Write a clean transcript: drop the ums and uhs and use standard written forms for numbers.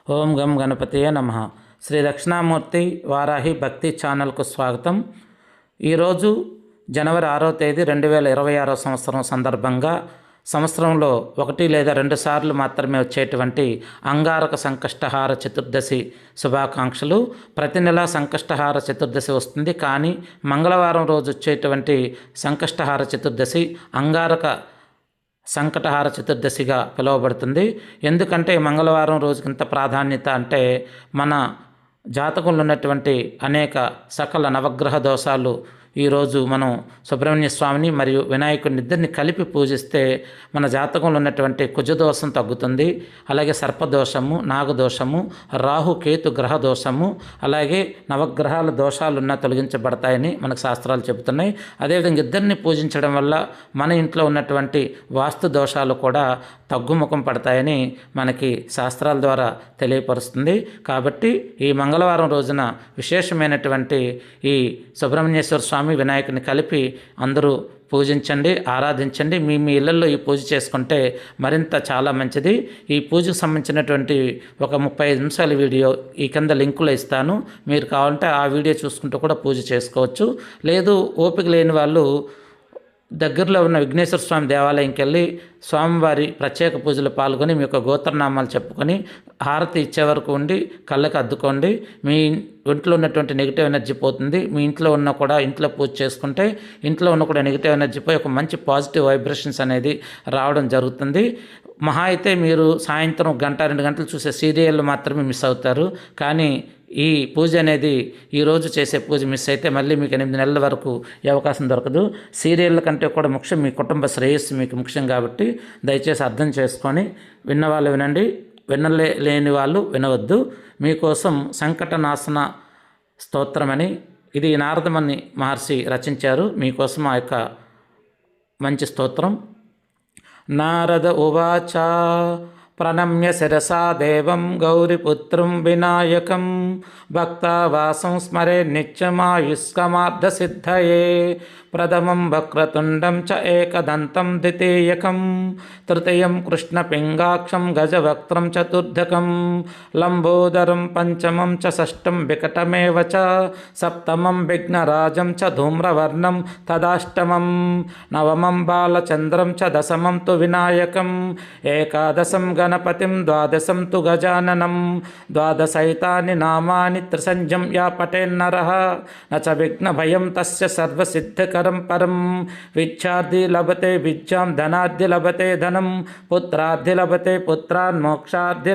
ఓం గం గణపతియే నమః. శ్రీ దక్షిణామూర్తి వారాహి భక్తి ఛానల్కు స్వాగతం. ఈరోజు జనవరి 6వ తేదీ 2026 సంవత్సరం సందర్భంగా సంవత్సరంలో 1 లేదా 2 సార్లు మాత్రమే వచ్చేటువంటి అంగారక సంకష్టహార చతుర్దశి శుభాకాంక్షలు. ప్రతి నెల సంకష్టహార చతుర్దశి వస్తుంది, కానీ మంగళవారం రోజు వచ్చేటువంటి సంకష్టహార చతుర్దశి అంగారక సంకటహార చతుర్దశిగా పిలువబడుతుంది. ఎందుకంటే మంగళవారం రోజుకి ఇంత ప్రాధాన్యత అంటే, మన జాతకంలో ఉన్నటువంటి అనేక సకల నవగ్రహ దోషాలు ఈరోజు మనం సుబ్రహ్మణ్య స్వామిని మరియు వినాయకుడిని ఇద్దరిని కలిపి పూజిస్తే మన జాతకంలో ఉన్నటువంటి కుజదోషం తగ్గుతుంది. అలాగే సర్పదోషము, నాగదోషము, రాహు కేతు గ్రహ దోషము, అలాగే నవగ్రహాల దోషాలున్నా తొలగించబడతాయని మనకు శాస్త్రాలు చెబుతున్నాయి. అదేవిధంగా ఇద్దరిని పూజించడం వల్ల మన ఇంట్లో ఉన్నటువంటి వాస్తు దోషాలు కూడా తగ్గుముఖం పడతాయని మనకి శాస్త్రాల ద్వారా తెలియపరుస్తుంది. కాబట్టి ఈ మంగళవారం రోజున విశేషమైనటువంటి ఈ సుబ్రహ్మణ్యేశ్వర స్వామి వినాయకుని కలిపి అందరూ పూజించండి, ఆరాధించండి. మీ ఇళ్లలో ఈ పూజ చేసుకుంటే మరింత చాలా మంచిది. ఈ పూజకు సంబంధించినటువంటి ఒక 35 నిమిషాల వీడియో ఈ కింద లింకులో ఇస్తాను. మీరు కావాలంటే ఆ వీడియో చూసుకుంటూ కూడా పూజ చేసుకోవచ్చు. లేదు ఓపిక లేని వాళ్ళు దగ్గరలో ఉన్న విఘ్నేశ్వర స్వామి దేవాలయంకి వెళ్ళి స్వామివారి ప్రత్యేక పూజలు పాల్గొని మీ యొక్క గోత్రనామాలు చెప్పుకొని హారతి ఇచ్చే వరకు ఉండి కళ్ళకు అద్దుకోండి. మీ ఇంట్లో ఉన్నటువంటి నెగిటివ్ ఎనర్జీ పోతుంది. మీ ఇంట్లో ఉన్న కూడా ఇంట్లో పూజ చేసుకుంటే ఇంట్లో ఉన్న కూడా నెగిటివ్ ఎనర్జీ పోయి ఒక మంచి పాజిటివ్ వైబ్రేషన్స్ అనేది రావడం జరుగుతుంది. మహా అయితే మీరు సాయంత్రం 1-2 గంటలు చూసే సీరియల్ మాత్రమే మిస్ అవుతారు. కానీ ఈ పూజ అనేది ఈరోజు చేసే పూజ మిస్ అయితే మళ్ళీ మీకు 8 నెలల వరకు ఈ అవకాశం దొరకదు. సీరియళ్ళ కంటే కూడా ముఖ్యం మీ కుటుంబ శ్రేయస్సు మీకు ముఖ్యం. కాబట్టి దయచేసి అర్థం చేసుకొని విన్నవాళ్ళు వినండి, వినలేని వాళ్ళు వినవద్దు. మీకోసం సంకటనాశన స్తోత్రమని, ఇది నారదముని మహర్షి రచించారు. మీకోసం ఆ యొక్క మంచి స్తోత్రం. నారద ఉవాచ ప్రణమ్య శిరసా దేవం గౌరీపుత్రం వినాయకం భక్తావాసం స్మరే నిత్యమాయుష్కమార్థసిద్ధయే ప్రథమం వక్రతుండం చ ఏకదంతం ద్వితీయకం తృతీయం కృష్ణపింగాక్షం గజవక్త్రం చతుర్థకం లంబోదరం పంచమం చ షష్టం వికటమేవ చ సప్తమం విఘ్నరాజం చ ధూమ్రవర్ణం తదాష్టమం నవమం బాలచంద్రం చ దశమం తు వినాయకం ఏకాదశం గణపతిం ద్వాదశం తు గజాననం ద్వాదశైతాని నామాని త్రిసంజ్ఞం యా పఠేన్నరః న చ విఘ్నభయం తస్య సర్వసిద్ధికరం పరం విద్యార్థి లభతే విద్యాం ధనార్థి లభతే ధనం పుత్రార్థి లభతే పుత్రాన్ మోక్షార్థి